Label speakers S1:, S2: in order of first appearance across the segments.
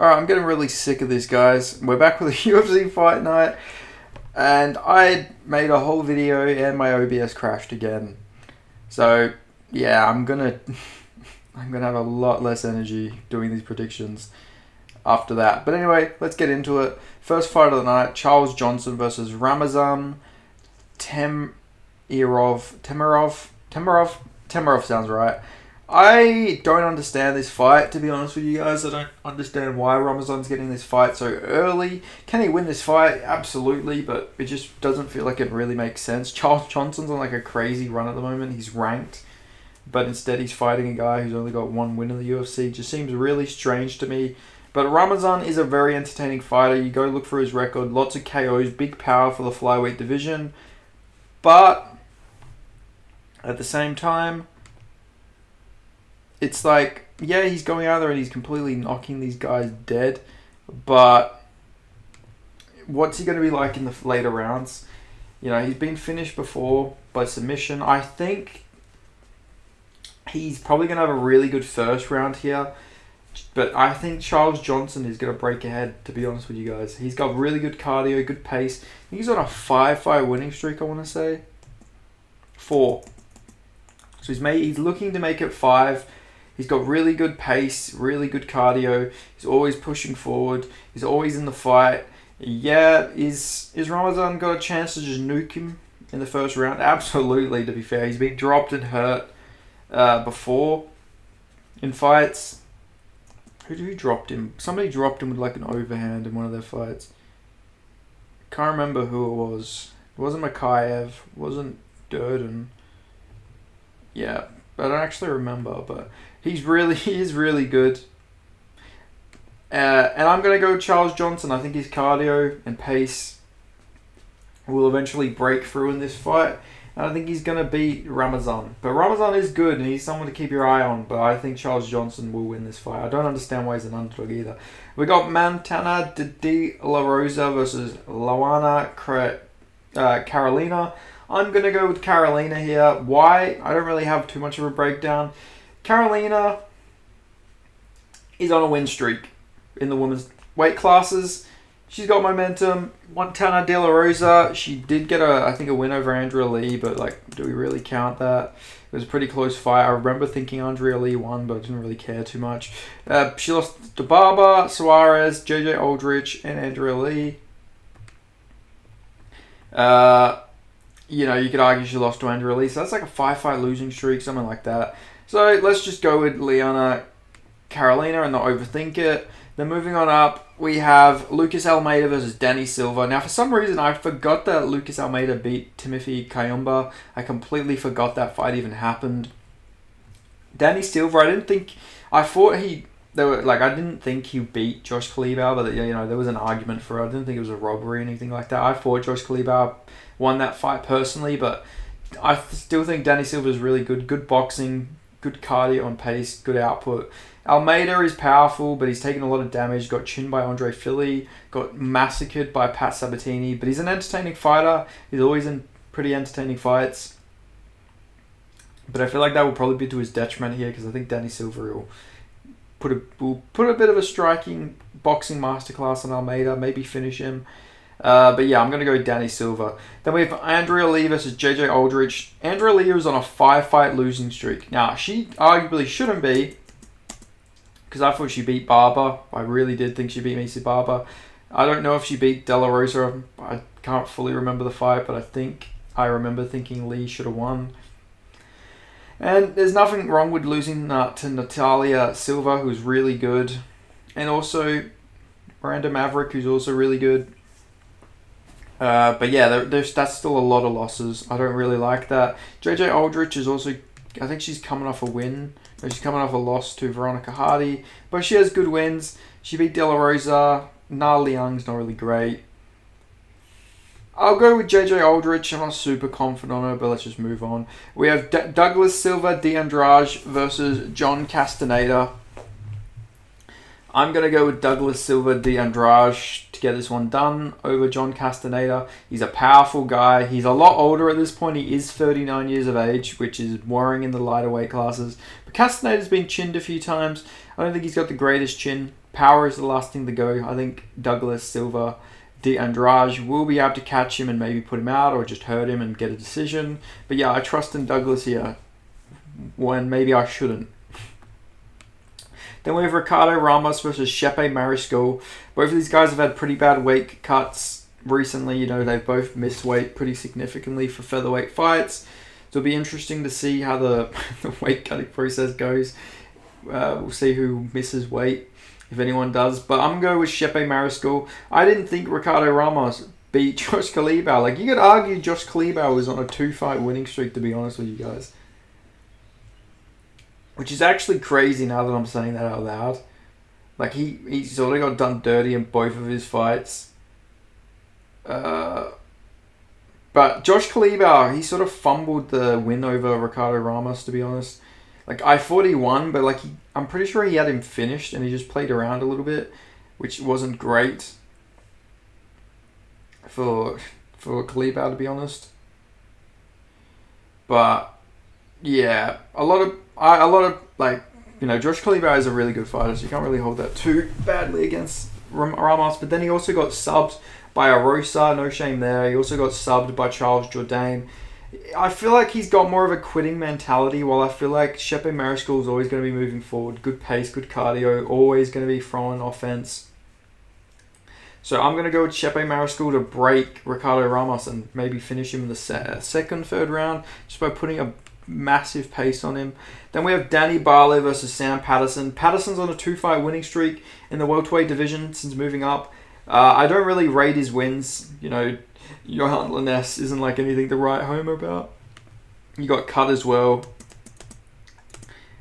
S1: Alright, I'm getting really sick of this, guys. We're back with a UFC fight night, and I made a whole video and my OBS crashed again. So, yeah, I'm gonna have a lot less energy doing these predictions after that. But anyway, let's get into it. First fight of the night, Charles Johnson versus Ramazan Temerov sounds right. I don't understand this fight, to be honest with you guys. I don't understand why Ramazan's getting this fight so early. Can he win this fight? Absolutely, but it just doesn't feel like it really makes sense. Charles Johnson's on like a crazy run at the moment. He's ranked, but instead he's fighting a guy who's only got one win in the UFC. It just seems really strange to me. But Ramazan is a very entertaining fighter. You go look for his record. Lots of KOs, big power for the flyweight division. But at the same time, it's like, yeah, he's going out there and he's completely knocking these guys dead. But what's he going to be like in the later rounds? You know, he's been finished before by submission. I think he's probably going to have a really good first round here. But I think Charles Johnson is going to break ahead, to be honest with you guys. He's got really good cardio, good pace. I think he's on a 5-fight winning streak, I want to say. 4. So he's looking to make it 5. He's got really good pace, really good cardio. He's always pushing forward. He's always in the fight. Yeah, is Ramazan got a chance to just nuke him in the first round? Absolutely, to be fair. He's been dropped and hurt before in fights. Who dropped him? Somebody dropped him with like an overhand in one of their fights. Can't remember who it was. It wasn't Makayev. It wasn't Durden. Yeah, I don't actually remember, but he is really good. And I'm going to go with Charles Johnson. I think his cardio and pace will eventually break through in this fight. And I think he's going to beat Ramazan. But Ramazan is good and he's someone to keep your eye on. But I think Charles Johnson will win this fight. I don't understand why he's an underdog either. We got Montana de La Rosa versus Luana Carolina. I'm going to go with Carolina here. Why? I don't really have too much of a breakdown. Carolina is on a win streak in the women's weight classes. She's got momentum. Montana De La Rosa, she did get a win over Andrea Lee, but like, do we really count that? It was a pretty close fight. I remember thinking Andrea Lee won, but I didn't really care too much. She lost to Barber, Suarez, JJ Aldrich, and Andrea Lee. You know, you could argue she lost to Andrea Lee, so that's like a 5-fight losing streak, something like that. So let's just go with Liana Carolina and not overthink it. Then moving on up, we have Lucas Almeida versus Danny Silva. Now, for some reason, I forgot that Lucas Almeida beat Timothy Kayumba. I completely forgot that fight even happened. Danny Silva, I didn't think he beat Josh Kalibau, but you know, there was an argument for it. I didn't think it was a robbery or anything like that. I thought Josh Kalibau won that fight personally, but I still think Danny Silva is really good. Good boxing, good cardio and pace, good output. Almeida is powerful, but he's taken a lot of damage. Got chinned by Andre Fili, got massacred by Pat Sabatini, but he's an entertaining fighter. He's always in pretty entertaining fights. But I feel like that will probably be to his detriment here, because I think Danny Silva will put a bit of a striking boxing masterclass on Almeida, maybe finish him. But yeah, I'm going to go with Danny Silva. Then we have Andrea Lee versus JJ Aldrich. Andrea Lee was on a 5-fight losing streak. Now, she arguably shouldn't be, because I thought she beat Barber. I really did think she beat Missy Barber. I don't know if she beat De La Rosa. I can't fully remember the fight, but I remember thinking Lee should have won. And there's nothing wrong with losing to Natalia Silva, who's really good. And also Miranda Maverick, who's also really good. But yeah, that's still a lot of losses. I don't really like that. JJ Aldrich is also, I think she's coming off a win. She's coming off a loss to Veronica Hardy. But she has good wins. She beat De La Rosa. Na Liang's not really great. I'll go with JJ Aldrich. I'm not super confident on her, but let's just move on. We have Douglas Silva de Andrade versus John Castaneda. I'm going to go with Douglas Silva de Andrade to get this one done over John Castaneda. He's a powerful guy. He's a lot older at this point. He is 39 years of age, which is worrying in the lighter weight classes. But Castaneda's been chinned a few times. I don't think he's got the greatest chin. power is the last thing to go. I think Douglas Silva De Andrade will be able to catch him and maybe put him out or just hurt him and get a decision. But yeah, I trust in Douglas here when maybe I shouldn't. Then we have Ricardo Ramos versus Chepe Mariscal. Both of these guys have had pretty bad weight cuts recently. You know, they've both missed weight pretty significantly for featherweight fights. So it'll be interesting to see how the weight cutting process goes. We'll see who misses weight, if anyone does. But I'm going to go with Chepe Mariscal. I didn't think Ricardo Ramos beat Josh Kalibau. Like, you could argue Josh Kalibau was on a 2-fight winning streak, to be honest with you guys. Which is actually crazy now that I'm saying that out loud. Like, he's already got done dirty in both of his fights. But Josh Kalibau, he sort of fumbled the win over Ricardo Ramos, to be honest. Like, I thought he won, but like I'm pretty sure he had him finished and he just played around a little bit, which wasn't great for Kalibau, to be honest. But yeah, a lot of like, you know, Josh Kalibau is a really good fighter, so you can't really hold that too badly against Ramos. But then he also got subbed by Arosa, no shame there. He also got subbed by Charles Jourdain. I feel like he's got more of a quitting mentality, while I feel like Chepe Mariscal is always going to be moving forward. Good pace, good cardio, always going to be throwing offense. So I'm going to go with Chepe Mariscal to break Ricardo Ramos and maybe finish him in the second, third round, just by putting a massive pace on him. Then we have Danny Barlow versus Sam Patterson. Patterson's on a 2-fight winning streak in the welterweight division since moving up. I don't really rate his wins. You know, Johan Laness isn't like anything to write home about. You got cut as well.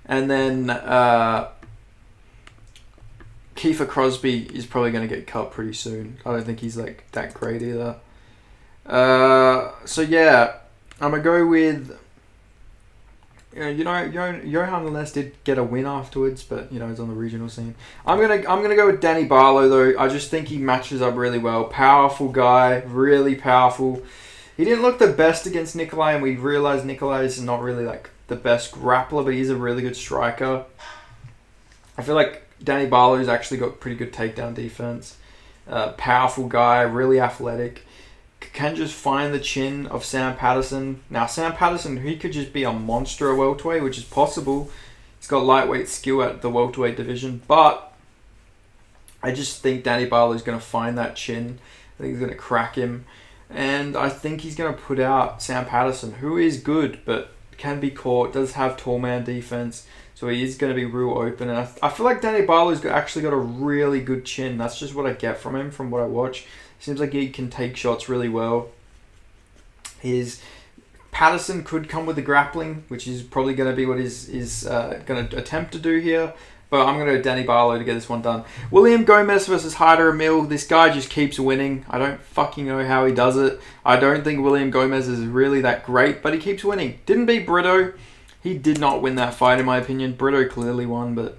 S1: And then Kiefer Crosby is probably going to get cut pretty soon. I don't think he's like that great either. So yeah, I'm going to go with... You know, Johan Laness did get a win afterwards, but you know, he's on the regional scene. I'm gonna go with Danny Barlow though. I just think he matches up really well. Powerful guy, really powerful. He didn't look the best against Nikolai, and we realized Nikolai is not really like the best grappler, but he's a really good striker. I feel like Danny Barlow's actually got pretty good takedown defense. Powerful guy, really athletic. Can just find the chin of Sam Patterson. Now, Sam Patterson, he could just be a monster at welterweight, which is possible. He's got lightweight skill at the welterweight division, but I just think Danny Barlow is going to find that chin. I think he's going to crack him, and I think he's going to put out Sam Patterson, who is good, but can be caught, does have tall man defense, so he is going to be real open. And I feel like Danny Barlow's actually got a really good chin. That's just what I get from him, from what I watch. Seems like he can take shots really well. His Patterson could come with the grappling, which is probably going to be what he's going to attempt to do here. But I'm going to go Danny Barlow to get this one done. William Gomez versus Haider Emil. This guy just keeps winning. I don't fucking know how he does it. I don't think William Gomez is really that great, but he keeps winning. Didn't beat Brito. He did not win that fight, in my opinion. Brito clearly won, but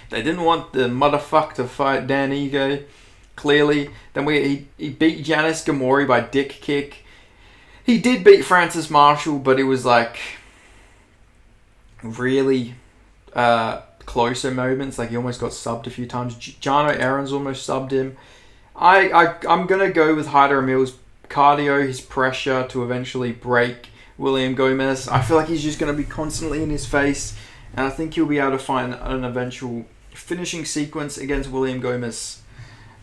S1: they didn't want the motherfucker to fight Dan Ige. Clearly. Then he beat Janis Gamori by dick kick. He did beat Francis Marshall, but it was like really closer moments. Like he almost got subbed a few times. Jano Aaron's almost subbed him. I'm going to go with Haider Emil's cardio, his pressure to eventually break William Gomez. I feel like he's just going to be constantly in his face, and I think he'll be able to find an eventual finishing sequence against William Gomez.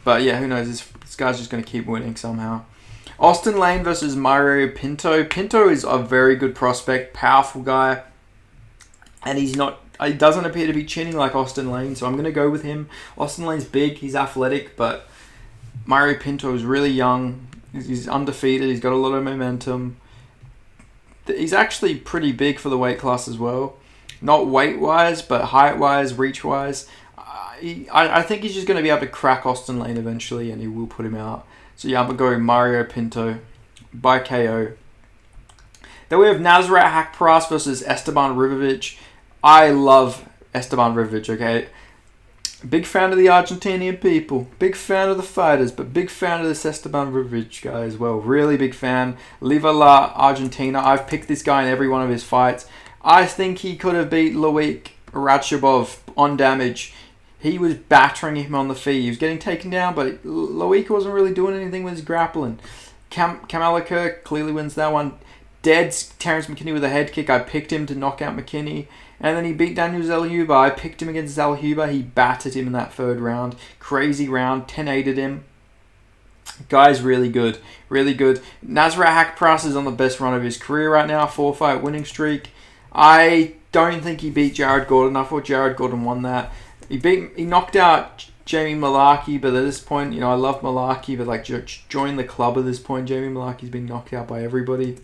S1: But yeah, who knows? This guy's just going to keep winning somehow. Austin Lane versus Mario Pinto. Pinto is a very good prospect, powerful guy. And he doesn't appear to be chinning like Austin Lane, so I'm going to go with him. Austin Lane's big, he's athletic, but Mario Pinto is really young. He's undefeated, he's got a lot of momentum. He's actually pretty big for the weight class as well. Not weight-wise, but height-wise, reach-wise. I think he's just going to be able to crack Austin Lane eventually, and he will put him out. So yeah, I'm going to go Mario Pinto by KO. Then we have Nasrat Haqparast versus Esteban Rivovic. I love Esteban Rivovic, okay? Big fan of the Argentinian people. Big fan of the fighters, but big fan of this Esteban Rivovic guy as well. Really big fan. Viva la Argentina. I've picked this guy in every one of his fights. I think he could have beat Loic Rachibov on damage. He was battering him on the feet. He was getting taken down, but Loic wasn't really doing anything with his grappling. Kamalika clearly wins that one. Deads Terrence McKinney with a head kick. I picked him to knock out McKinney. And then he beat Daniel Zellhuber. I picked him against Zellhuber. He battered him in that third round. Crazy round. 10-8'd him. Guy's really good. Really good. Nasrat Haqparast is on the best run of his career right now. 4-fight winning streak. I don't think he beat Jared Gordon. I thought Jared Gordon won that. He knocked out Jamie Malarkey, but at this point, I love Malarkey, but join the club at this point. Jamie Malarkey's been knocked out by everybody.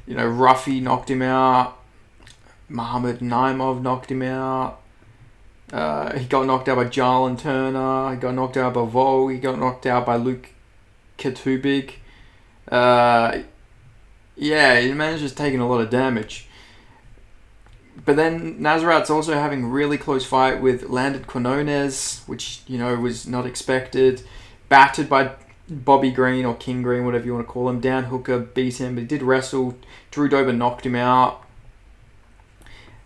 S1: Ruffy knocked him out. Mohamed Naimov knocked him out. He got knocked out by Jarlin Turner. He got knocked out by Vol. He got knocked out by Luke Katubig. He managed just taking a lot of damage. But then Nasrat's also having a really close fight with Landon Quinones, which, was not expected. Battered by Bobby Green or King Green, whatever you want to call him. Dan Hooker beat him, but he did wrestle. Drew Dober knocked him out.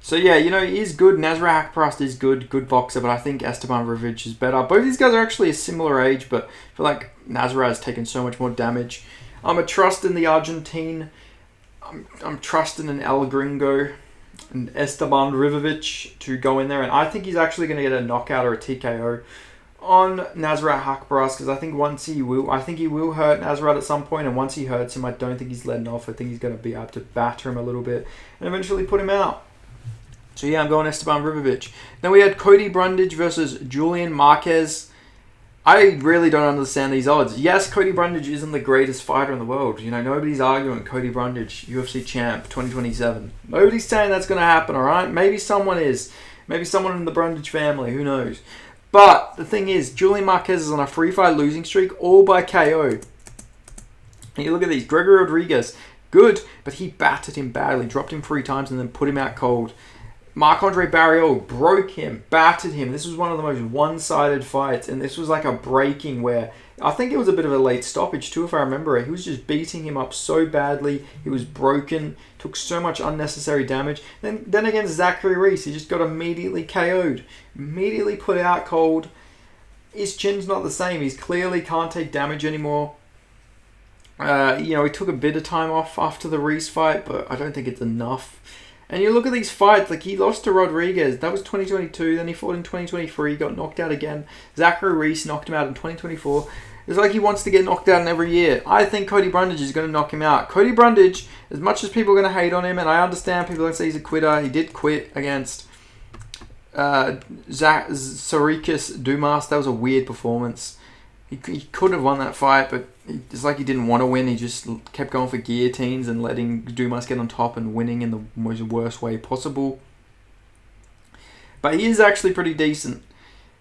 S1: So he is good. Nasrat Haqparast is good boxer, but I think Esteban Rivic is better. Both these guys are actually a similar age, but I feel like Nasrat has taken so much more damage. I'm a trust in the Argentine. I'm trusting in El Gringo and Esteban Rivic to go in there, and I think he's actually going to get a knockout or a TKO on Nasrat Haqparast, because I think he will hurt Nasrat at some point, and once he hurts him, I don't think he's letting off. I think he's going to be able to batter him a little bit and eventually put him out. So I'm going Esteban Rivic. Then we had Cody Brundage versus Julian Marquez. I really don't understand these odds. Yes, Cody Brundage isn't the greatest fighter in the world. Nobody's arguing Cody Brundage, UFC champ, 2027. Nobody's saying that's going to happen, alright? Maybe someone is. Maybe someone in the Brundage family, who knows? But the thing is, Julian Marquez is on a 3-fight losing streak, all by KO. And you look at these. Gregory Rodriguez, good, but he battered him badly, dropped him 3 times and then put him out cold. Marc-Andre Barriault broke him, battered him. This was one of the most one-sided fights, and this was like a breaking where I think it was a bit of a late stoppage too, if I remember it. He was just beating him up so badly. He was broken, took so much unnecessary damage. Then against Zachary Reese, he just got immediately KO'd, immediately put out cold. His chin's not the same. He clearly can't take damage anymore. He took a bit of time off after the Reese fight, but I don't think it's enough. And you look at these fights, he lost to Rodriguez. That was 2022. Then he fought in 2023. Got knocked out again. Zachary Reese knocked him out in 2024. It's like he wants to get knocked out in every year. I think Cody Brundage is going to knock him out. Cody Brundage, as much as people are going to hate on him, and I understand people are going to say he's a quitter. He did quit against Sarikis Dumas. That was a weird performance. He could have won that fight, but it's like he didn't want to win. He just kept going for guillotines and letting Dumas get on top and winning in the most worst way possible. But he is actually pretty decent.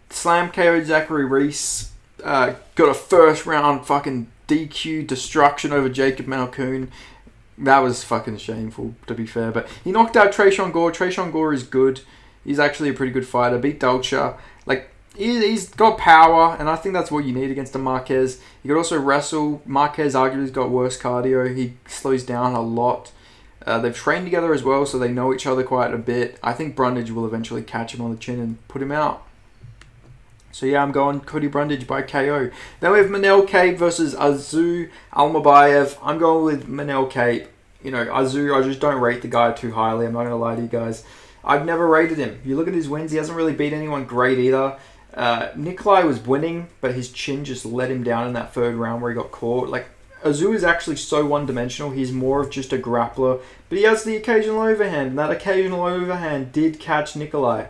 S1: Slam KO'd Zachary Reese. Got a first round fucking DQ destruction over Jacob Malkoon. That was fucking shameful, to be fair. But he knocked out Tresean Gore. Tresean Gore is good. He's actually a pretty good fighter. Beat Dolce. He's got power, and I think that's what you need against a Marquez. He could also wrestle. Marquez arguably has got worse cardio. He slows down a lot. They've trained together as well, so they know each other quite a bit. I think Brundage will eventually catch him on the chin and put him out. So I'm going Cody Brundage by KO. Then we have Manel Kape versus Azu Almabayev. I'm going with Manel Kape. Azu, I just don't rate the guy too highly. I'm not going to lie to you guys. I've never rated him. If you look at his wins, he hasn't really beat anyone great either. Nikolai was winning, but his chin just let him down in that third round where he got caught. Azu is actually so one-dimensional. He's more of just a grappler, but he has the occasional overhand, and that occasional overhand did catch Nikolai.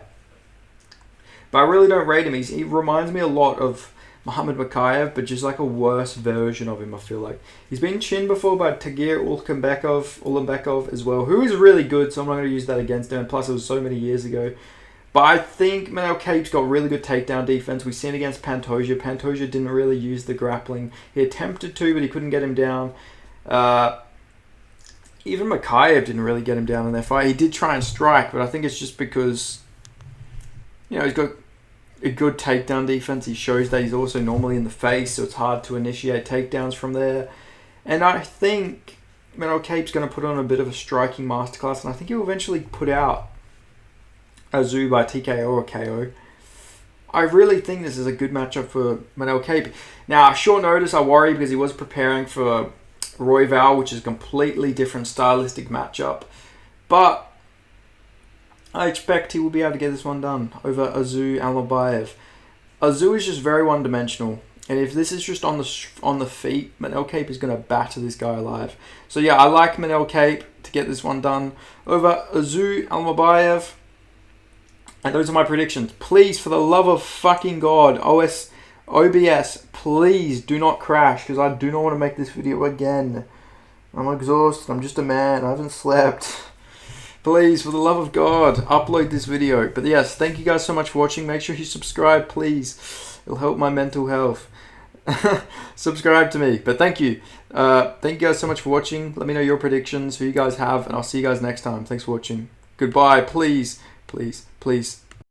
S1: But I really don't rate him. He reminds me a lot of Muhammad Makayev, but just a worse version of him, I feel like. He's been chinned before by Tagir Ulanbekov as well, who is really good, so I'm not going to use that against him. Plus, it was so many years ago. But I think Manel Kape's got really good takedown defense. We've seen it against Pantoja. Pantoja didn't really use the grappling. He attempted to, but he couldn't get him down. Even Makayev didn't really get him down in their fight. He did try and strike, but I think it's just because he's got a good takedown defense. He shows that he's also normally in the face, so it's hard to initiate takedowns from there. And I think Manel Kape's going to put on a bit of a striking masterclass, and I think he'll eventually put out Azu by TKO or KO. I really think this is a good matchup for Manel Kape. Now, short notice, I worry because he was preparing for Royval, which is a completely different stylistic matchup. But I expect he will be able to get this one done over Azu Almabayev. Azu is just very one-dimensional. And if this is just on the feet, Manel Kape is going to batter this guy alive. So yeah, I like Manel Kape to get this one done over Azu Almabayev. And those are my predictions. Please, for the love of fucking God, OBS, please do not crash, because I do not want to make this video again. I'm exhausted. I'm just a man. I haven't slept. Please, for the love of God, upload this video. But yes, thank you guys so much for watching. Make sure you subscribe, please. It'll help my mental health. Subscribe to me. But thank you. Thank you guys so much for watching. Let me know your predictions, who you guys have, and I'll see you guys next time. Thanks for watching. Goodbye. Please, please, please.